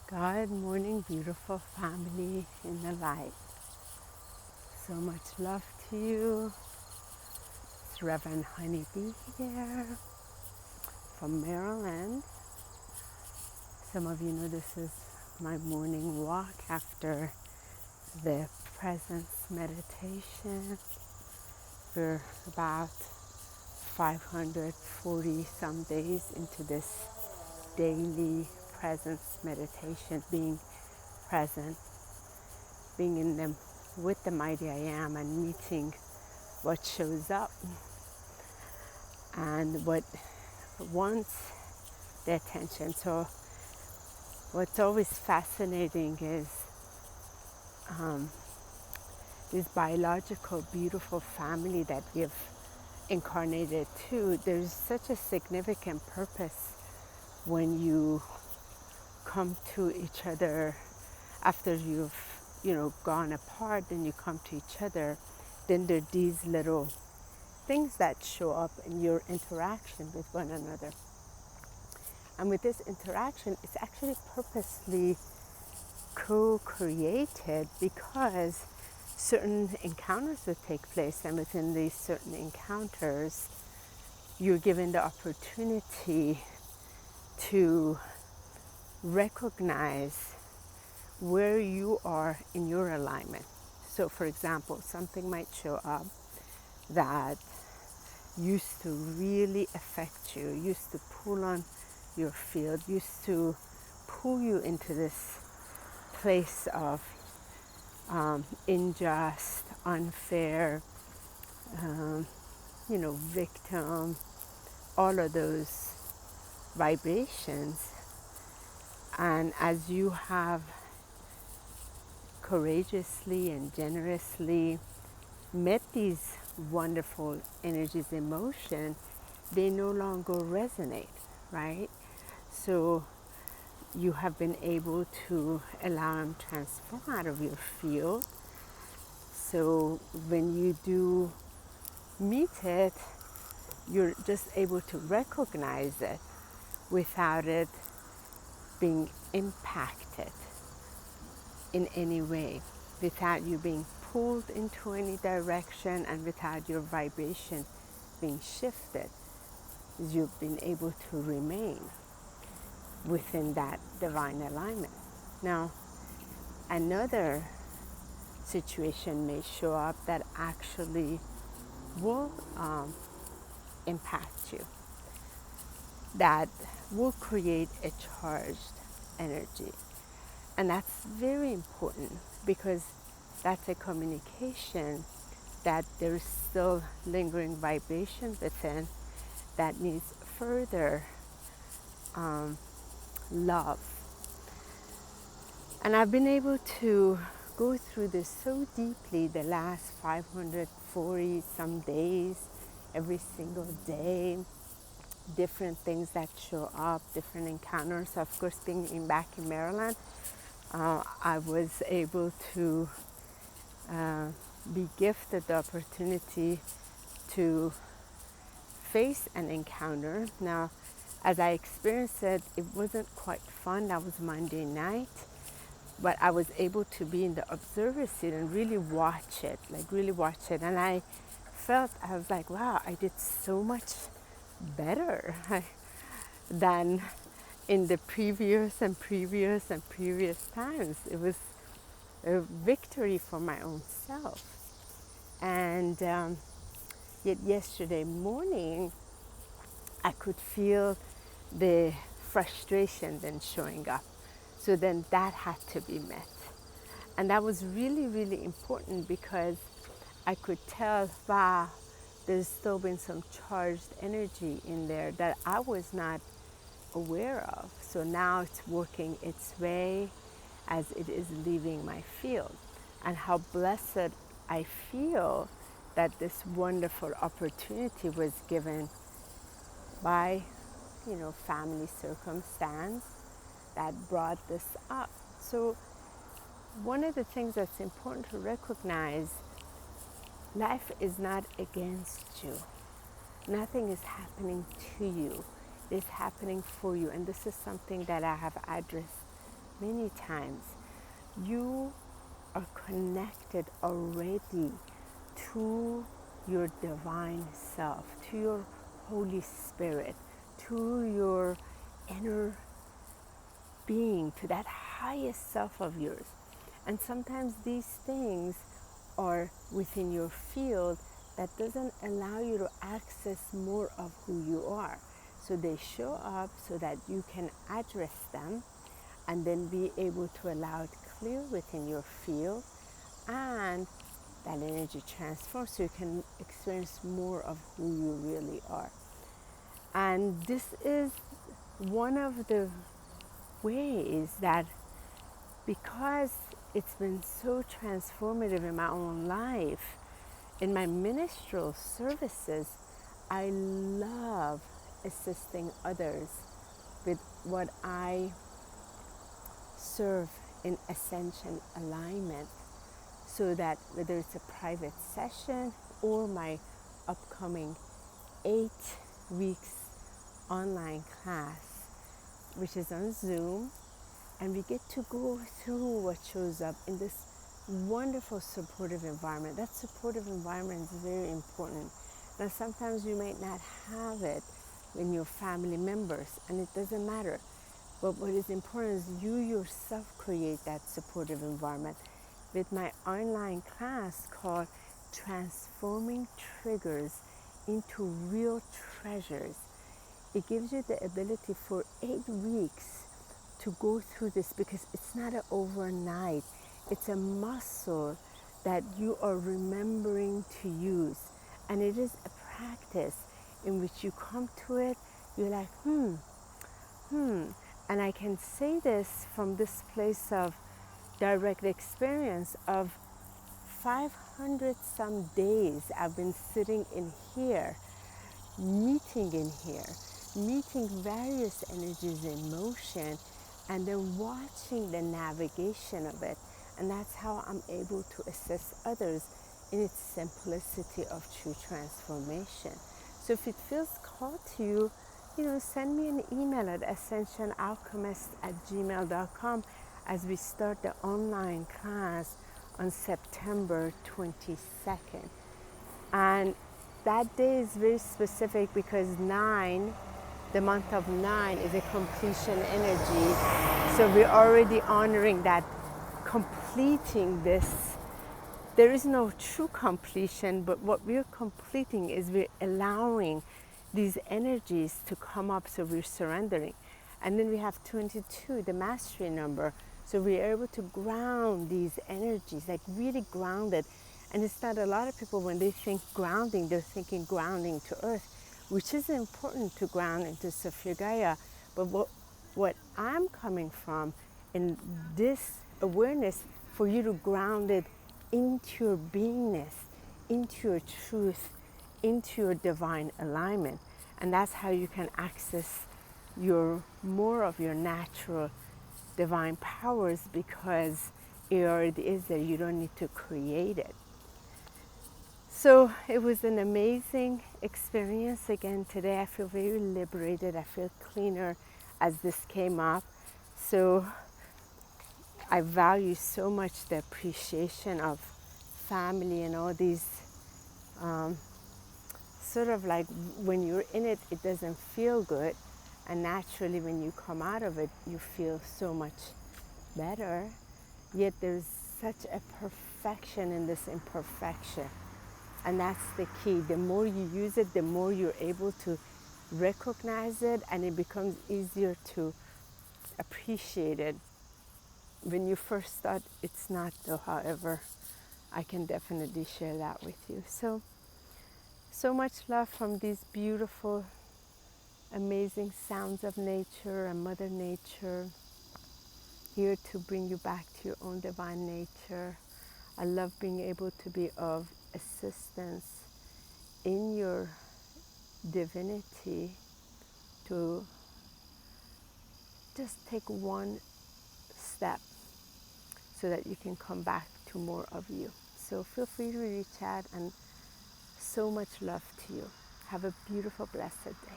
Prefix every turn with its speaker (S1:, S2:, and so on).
S1: Good morning, beautiful family in the light. So much love to you. It's Reverend HoniB here from Maryland. Some of you know this is my morning walk after the presence meditation. We're about 540 some days into this daily presence meditation, being present, being in them with the mighty I am and meeting what shows up and what wants the attention. So what's always fascinating is this biological beautiful family that we have incarnated to. There's such a significant purpose when you come to each other after you've gone apart, then you come to each other. Then there are these little things that show up in your interaction with one another. And with this interaction, it's actually purposely co-created because certain encounters would take place, and within these certain encounters, you're given the opportunity to recognize where you are in your alignment. So for example, something might show up that used to really affect you, used to pull on your field, used to pull you into this place of unjust, unfair, victim, all of those vibrations. And as you have courageously and generously met these wonderful energies in motion, they no longer resonate, right? So you have been able to allow them to transform out of your field. So when you do meet it, you're just able to recognize it without it being impacted in any way, without you being pulled into any direction and without your vibration being shifted. You've been able to remain within that divine alignment. Now, another situation may show up that actually will impact you, that will create a charged energy. And that's very important because that's a communication that there's still lingering vibration within that needs further love. And I've been able to go through this so deeply the last 540 some days, every single day, different things that show up, different encounters. Of course, being back in Maryland, I was able to be gifted the opportunity to face an encounter. Now, as I experienced it, it wasn't quite fun. That was Monday night, but I was able to be in the observer seat and really watch it, And I was like, wow, I did so much better than in the previous times. It was a victory for my own self. And yet yesterday morning, I could feel the frustration then showing up. So then that had to be met. And that was really, really important because I could tell, wow, there's still been some charged energy in there that I was not aware of. So now it's working its way as it is leaving my field. And how blessed I feel that this wonderful opportunity was given by, family circumstance that brought this up. So one of the things that's important to recognize, life is not against you. Nothing is happening to you. It's happening for you. And this is something that I have addressed many times, you are connected already to your divine self, to your Holy Spirit, to your inner being, to that highest self of yours. And sometimes these things are within your field that doesn't allow you to access more of who you are. So they show up so that you can address them and then be able to allow it clear within your field, and that energy transforms so you can experience more of who you really are. And this is one of the ways that, because it's been so transformative in my own life, in my ministerial services, I love assisting others with what I serve in ascension alignment, so that whether it's a private session or my upcoming 8 weeks online class, which is on Zoom, and we get to go through what shows up in this wonderful supportive environment. That supportive environment is very important. Now sometimes you might not have it in your family members, and it doesn't matter. But what is important is you yourself create that supportive environment. With my online class called Transforming Triggers into Real Treasures, it gives you the ability for 8 weeks to go through this, because it's not an overnight. It's a muscle that you are remembering to use. And it is a practice in which you come to it, you're like, And I can say this from this place of direct experience of 500 some days I've been sitting in here, meeting in here, meeting various energies in motion, and then watching the navigation of it. And that's how I'm able to assist others in its simplicity of true transformation. So if it feels called to you, send me an email at ascensionalchemist@gmail.com as we start the online class on September 22nd. And that day is very specific because 9, the month of 9, is a completion energy. So we're already honoring that, completing this. There is no true completion, but what we're completing is we're allowing these energies to come up, so we're surrendering. And then we have 22, the mastery number. So we're able to ground these energies, like really grounded. And it's not, a lot of people, when they think grounding, they're thinking grounding to earth, which is important to ground into Sophia Gaia. But what I'm coming from in this awareness, for you to ground it into your beingness, into your truth, into your divine alignment. And that's how you can access more of your natural divine powers, because it already is there. You don't need to create it. So it was an amazing experience again today. I feel very liberated. I feel cleaner as this came up. So I value so much the appreciation of family and all these sort of like, when you're in it, it doesn't feel good. And naturally, when you come out of it, you feel so much better. Yet there's such a perfection in this imperfection. And that's the key. The more you use it, the more you're able to recognize it, and it becomes easier to appreciate it. When you first start, it's not though. However, I can definitely share that with you. So much love from these beautiful, amazing sounds of nature and Mother Nature, here to bring you back to your own divine nature. I love being able to be of assistance in your divinity, to just take one step so that you can come back to more of you. So feel free to reach out, and so much love to you. Have a beautiful, blessed day.